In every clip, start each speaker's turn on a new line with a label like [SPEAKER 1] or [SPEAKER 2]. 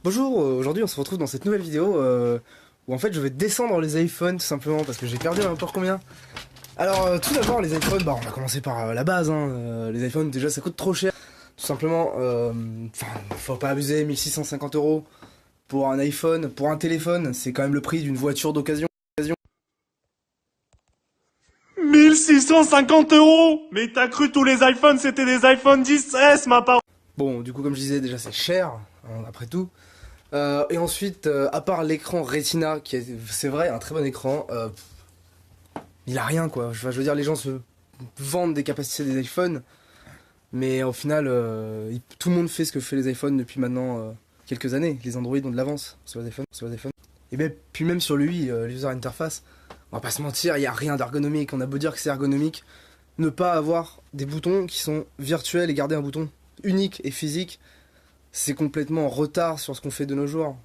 [SPEAKER 1] Bonjour, aujourd'hui on se retrouve dans cette nouvelle vidéo où en fait je vais descendre les iPhones tout simplement parce que j'ai perdu n'importe combien. Alors tout d'abord les iPhones, bah on va commencer par la base, hein. Les iPhones déjà ça coûte trop cher. Tout simplement, faut pas abuser, 1650 € pour un iPhone, pour un téléphone, c'est quand même le prix d'une voiture d'occasion.
[SPEAKER 2] 1650 €. Mais t'as cru tous les iPhones c'était des iPhone 10S, ma part.
[SPEAKER 1] Bon, du coup comme je disais déjà c'est cher, hein, après tout. Et ensuite, à part l'écran Retina, qui est, c'est vrai, un très bon écran, il a rien quoi. Je veux dire, les gens se vendent des capacités des iPhones, mais au final, tout le monde fait ce que fait les iPhones depuis maintenant quelques années. Les Android ont de l'avance sur les iPhones. Et bien, puis même sur l'UI, l'user interface, on va pas se mentir, il n'y a rien d'ergonomique. On a beau dire que c'est ergonomique, ne pas avoir des boutons qui sont virtuels et garder un bouton unique et physique, c'est complètement en retard sur ce qu'on fait de nos jours.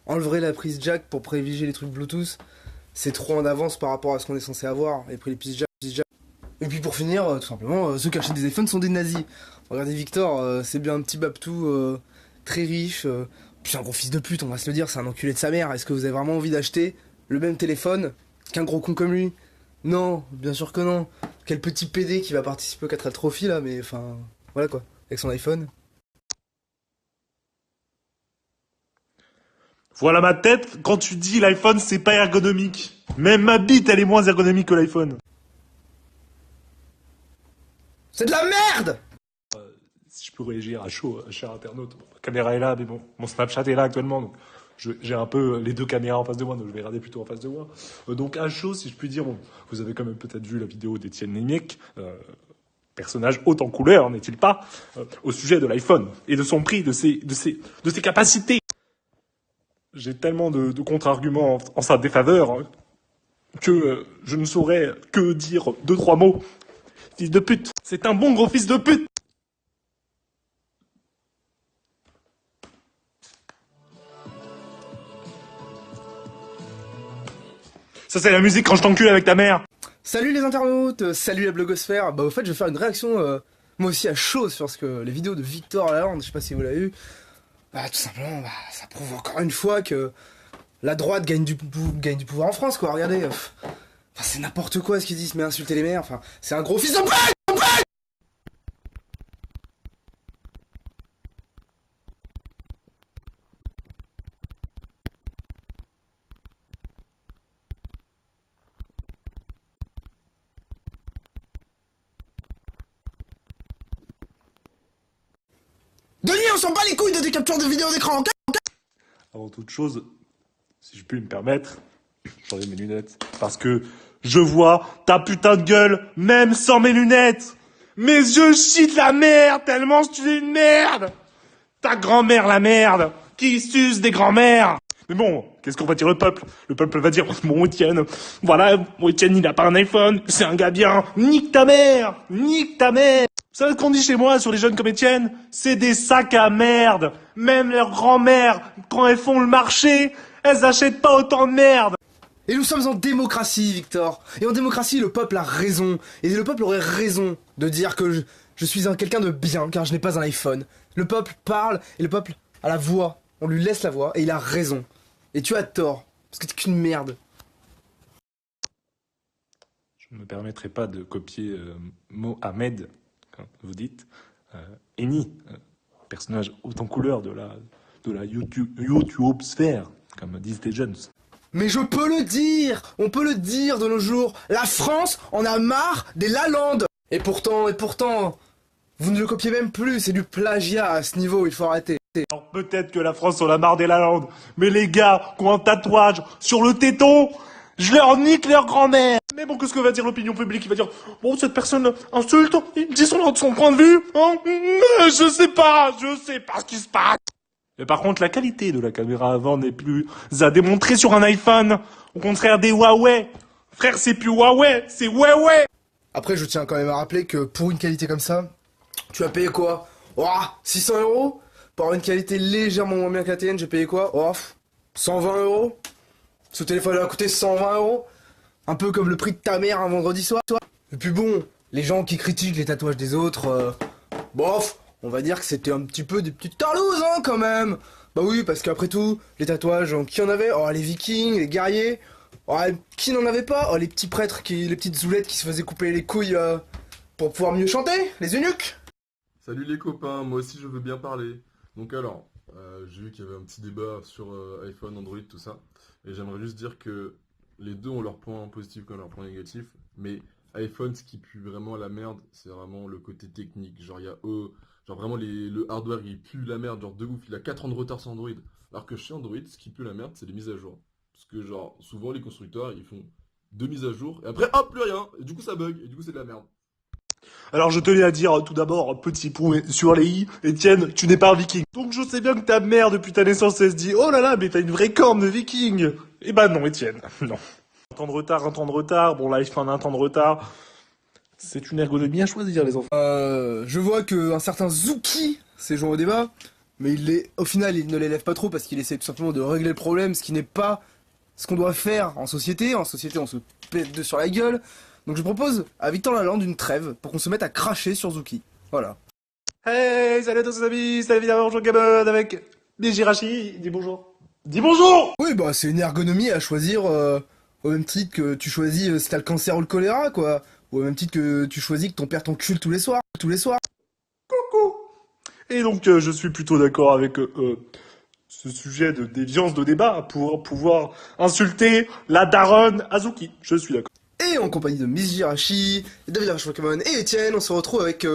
[SPEAKER 1] Enlever la prise jack pour privilégier les trucs Bluetooth, c'est trop en avance par rapport à ce qu'on est censé avoir. Et puis les prises jack. Et puis pour finir, tout simplement, ceux qui achètent des iPhones sont des nazis. Regardez Victor, c'est bien un petit babtou très riche, puis un gros fils de pute, on va se le dire, c'est un enculé de sa mère. Est-ce que vous avez vraiment envie d'acheter le même téléphone qu'un gros con comme lui? Non, bien sûr que non. Quel petit PD qui va participer au 4L Trophy là, mais enfin, voilà quoi, avec son iPhone.
[SPEAKER 2] Voilà ma tête quand tu dis l'iPhone c'est pas ergonomique. Même ma bite elle est moins ergonomique que l'iPhone.
[SPEAKER 1] C'est de la merde!
[SPEAKER 2] Si je peux réagir à chaud, cher internaute. Bon, ma caméra est là, mais bon, mon Snapchat est là actuellement, donc j'ai un peu les deux caméras en face de moi, donc je vais regarder plutôt en face de moi. Donc à chaud, si je puis dire, bon, vous avez quand même peut-être vu la vidéo d'Étienne Léniec, personnage haut en couleur, n'est-il pas, au sujet de l'iPhone et de son prix, de ses capacités. J'ai tellement de contre-arguments en sa défaveur que je ne saurais que dire 2-3 mots. Fils de pute. C'est un bon gros fils de pute. Ça c'est la musique quand je t'encule avec ta mère.
[SPEAKER 1] Salut les internautes, salut la blogosphère. Bah au fait je vais faire une réaction moi aussi à chaud sur ce que les vidéos de Victor Lalande, je sais pas si vous l'avez vu. Bah tout simplement, ça prouve encore une fois que la droite gagne du pouvoir en France quoi, regardez. C'est n'importe quoi ce qu'ils disent, mais insulter les mères, enfin, c'est un gros fils de pute! Denis, on s'en bat les couilles de des captures de vidéos d'écran, ok?
[SPEAKER 2] Avant toute chose, si je puis me permettre, j'enlève mes lunettes, parce que je vois ta putain de gueule, même sans mes lunettes. Mes yeux chient de la merde, tellement tu es une merde. Ta grand-mère la merde, qui suce des grand-mères. Mais bon, qu'est-ce qu'on va dire le peuple? Le peuple va dire, bon Étienne, voilà, bon Étienne il a pas un iPhone, c'est un gars bien, nique ta mère, nique ta mère. Vous savez ce qu'on dit chez moi sur les jeunes comme Étienne? C'est des sacs à merde. Même leurs grand-mères, quand elles font le marché, elles achètent pas autant de merde.
[SPEAKER 1] Et nous sommes en démocratie, Victor. Et en démocratie, le peuple a raison. Et le peuple aurait raison de dire que je suis quelqu'un de bien, car je n'ai pas un iPhone. Le peuple parle, et le peuple a la voix. On lui laisse la voix, et il a raison. Et tu as tort, parce que t'es qu'une merde.
[SPEAKER 2] Je ne me permettrai pas de copier Mohamed, quand vous dites. Eni, personnage haut en couleur de la YouTube sphère, comme disent les jeunes.
[SPEAKER 1] Mais je peux le dire! On peut le dire de nos jours! La France en a marre des Lalande! Et pourtant, vous ne le copiez même plus, c'est du plagiat à ce niveau, il faut arrêter.
[SPEAKER 2] Alors peut-être que la France en a marre des Lalande, mais les gars qui ont un tatouage sur le téton, je leur nique leur grand-mère. Mais bon, qu'est-ce que va dire l'opinion publique? Il va dire, bon, cette personne insulte, il dit son point de vue, hein? Je sais pas ce qui se passe. Mais par contre, la qualité de la caméra avant n'est plus à démontrer sur un iPhone. Au contraire des Huawei. Frère, c'est plus Huawei, c'est Huawei.
[SPEAKER 1] Après, je tiens quand même à rappeler que pour une qualité comme ça, tu as payé quoi? Oh, 600 €? Pour avoir une qualité légèrement moins bien que la tienne, j'ai payé quoi? Oh, 120 €? Ce téléphone a coûté 120 €? Un peu comme le prix de ta mère un vendredi soir. Et puis bon, les gens qui critiquent les tatouages des autres, bof, on va dire que c'était un petit peu des petites tarlouses, hein, quand même. Bah oui, parce qu'après tout, les tatouages, qui en avait? Oh, les vikings, les guerriers. Oh, qui n'en avait pas? Oh, les petits prêtres, les petites zoulettes qui se faisaient couper les couilles pour pouvoir mieux chanter, les eunuques.
[SPEAKER 3] Salut les copains, moi aussi je veux bien parler. Donc alors, j'ai vu qu'il y avait un petit débat sur iPhone, Android, tout ça. Et j'aimerais juste dire que les deux ont leurs points positifs comme leurs points négatifs. Mais iPhone, ce qui pue vraiment la merde, c'est vraiment le côté technique. Genre, il y a genre vraiment le hardware il pue la merde, genre de ouf. Il a 4 ans de retard sur Android. Alors que chez Android, ce qui pue la merde, c'est les mises à jour. Parce que genre, souvent les constructeurs, ils font 2 mises à jour, et après, hop, plus rien. Et du coup ça bug, et du coup c'est de la merde.
[SPEAKER 2] Alors je tenais à dire tout d'abord, petit point sur les i, Étienne, tu n'es pas un viking. Donc je sais bien que ta mère depuis ta naissance elle se dit, oh là là, mais t'as une vraie corne de viking. Eh ben non Étienne, non. Un temps de retard, bon l'iPhone a un temps de retard. C'est une ergonomie à choisir les enfants.
[SPEAKER 1] Je vois qu'un certain Zouki s'est joint au débat, mais au final, il ne l'élève pas trop parce qu'il essaie tout simplement de régler le problème, ce qui n'est pas ce qu'on doit faire en société. En société, on se pète deux sur la gueule. Donc je propose à Victor Lalande une trêve pour qu'on se mette à cracher sur Zouki. Voilà.
[SPEAKER 2] Hey, salut à tous les amis, c'est évidemment bonjour Gabon avec des Jirachi, dis bonjour. Dis bonjour.
[SPEAKER 1] Oui, bah c'est une ergonomie à choisir au même titre que tu choisis si t'as le cancer ou le choléra, quoi. Ou au même titre que tu choisis que ton père t'encule tous les soirs. Tous les soirs.
[SPEAKER 2] Coucou. Et donc je suis plutôt d'accord avec ce sujet de déviance de débat pour pouvoir insulter la daronne Azuki. Je suis d'accord.
[SPEAKER 1] Et en compagnie de Miss Jirachi, David Pokémon et Étienne, on se retrouve avec...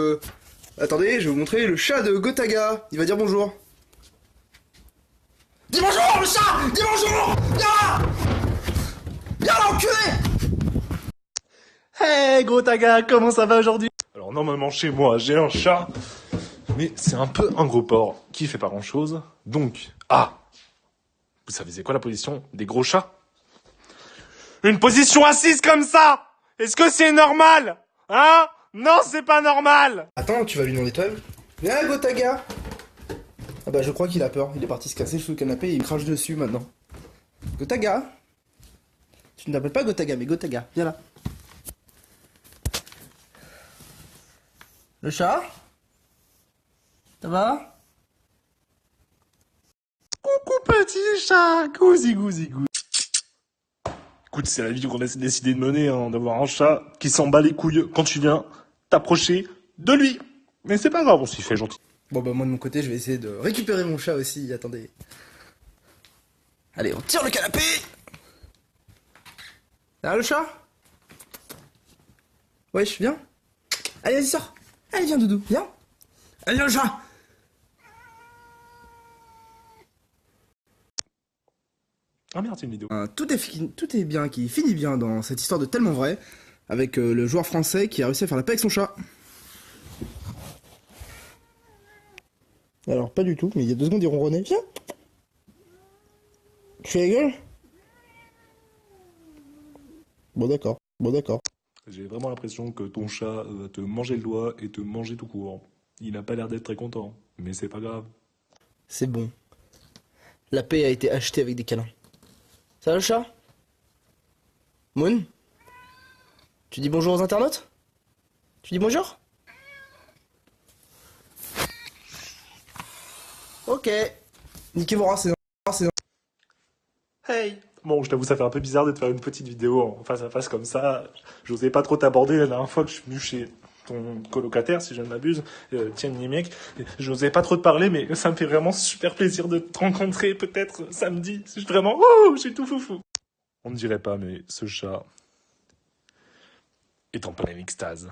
[SPEAKER 1] Attendez, je vais vous montrer le chat de Gotaga. Il va dire bonjour. Dis bonjour, le chat! Dis bonjour! Viens là! Viens là, enculé!
[SPEAKER 2] Hey gros taga, comment ça va aujourd'hui? Alors normalement chez moi j'ai un chat, mais c'est un peu un gros porc qui fait pas grand chose. Donc, vous savez c'est quoi la position des gros chats? Une position assise comme ça! Est-ce que c'est normal? Hein? Non, c'est pas normal!
[SPEAKER 1] Attends, tu vas lui demander toi-même. Viens, Gotaga! Ah bah je crois qu'il a peur, il est parti se casser sous le canapé et il crache dessus maintenant. Gotaga! Tu ne t'appelles pas Gotaga, mais Gotaga, viens là. Le chat? Ça va?
[SPEAKER 2] Coucou petit chat, gousi gousi gousi. Écoute, c'est la vie qu'on a décidé de mener, hein, d'avoir un chat qui s'en bat les couilles quand tu viens t'approcher de lui. Mais c'est pas grave, on s'y fait gentil.
[SPEAKER 1] Bon bah moi de mon côté je vais essayer de récupérer mon chat aussi, attendez. Allez, on tire le canapé! Là le chat? Wesh, viens. Allez, vas-y, sors. Allez, viens Doudou, viens. Allez le chat!
[SPEAKER 2] Ah merde, c'est une vidéo.
[SPEAKER 1] Tout est bien, qui finit bien dans cette histoire de tellement vrai, avec le joueur français qui a réussi à faire la paix avec son chat. Alors, pas du tout, mais il y a 2 secondes, il ronronnait. Viens! Tu fais la gueule? Bon, d'accord. Bon, d'accord.
[SPEAKER 2] J'ai vraiment l'impression que ton chat va te manger le doigt et te manger tout court. Il n'a pas l'air d'être très content, mais c'est pas grave.
[SPEAKER 1] C'est bon. La paix a été achetée avec des câlins. Ça va le chat? Moon? Tu dis bonjour aux internautes? Tu dis bonjour? Ok. Niquez vos races, c'est...
[SPEAKER 2] Hey! Bon, je t'avoue, ça fait un peu bizarre de te faire une petite vidéo en face à face comme ça. J'osais pas trop t'aborder la dernière fois que je suis venu chez ton colocataire, si je ne m'abuse, Tiens Niemiec. J'osais pas trop te parler, mais ça me fait vraiment super plaisir de te rencontrer, peut-être samedi. Je suis vraiment, je suis tout foufou. On ne dirait pas, mais ce chat est en pleine extase.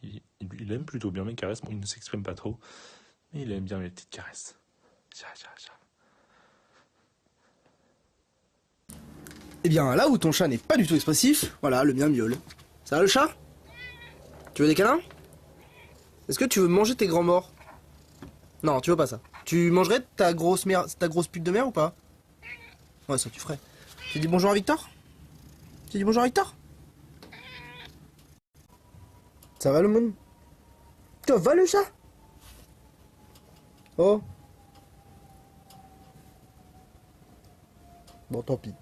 [SPEAKER 2] Il aime plutôt bien mes caresses. Bon, il ne s'exprime pas trop, mais il aime bien mes petites caresses. Chat.
[SPEAKER 1] Eh bien, là où ton chat n'est pas du tout expressif, voilà, le mien miaule. Ça va le chat? Tu veux des câlins? Est-ce que tu veux manger tes grands morts? Non, tu veux pas ça. Tu mangerais ta grosse pute de merde ou pas? Ouais, ça tu ferais. Tu dis bonjour à Victor? Tu dis bonjour à Victor? Ça va le monde? Ça va le chat? Oh. Bon, tant pis.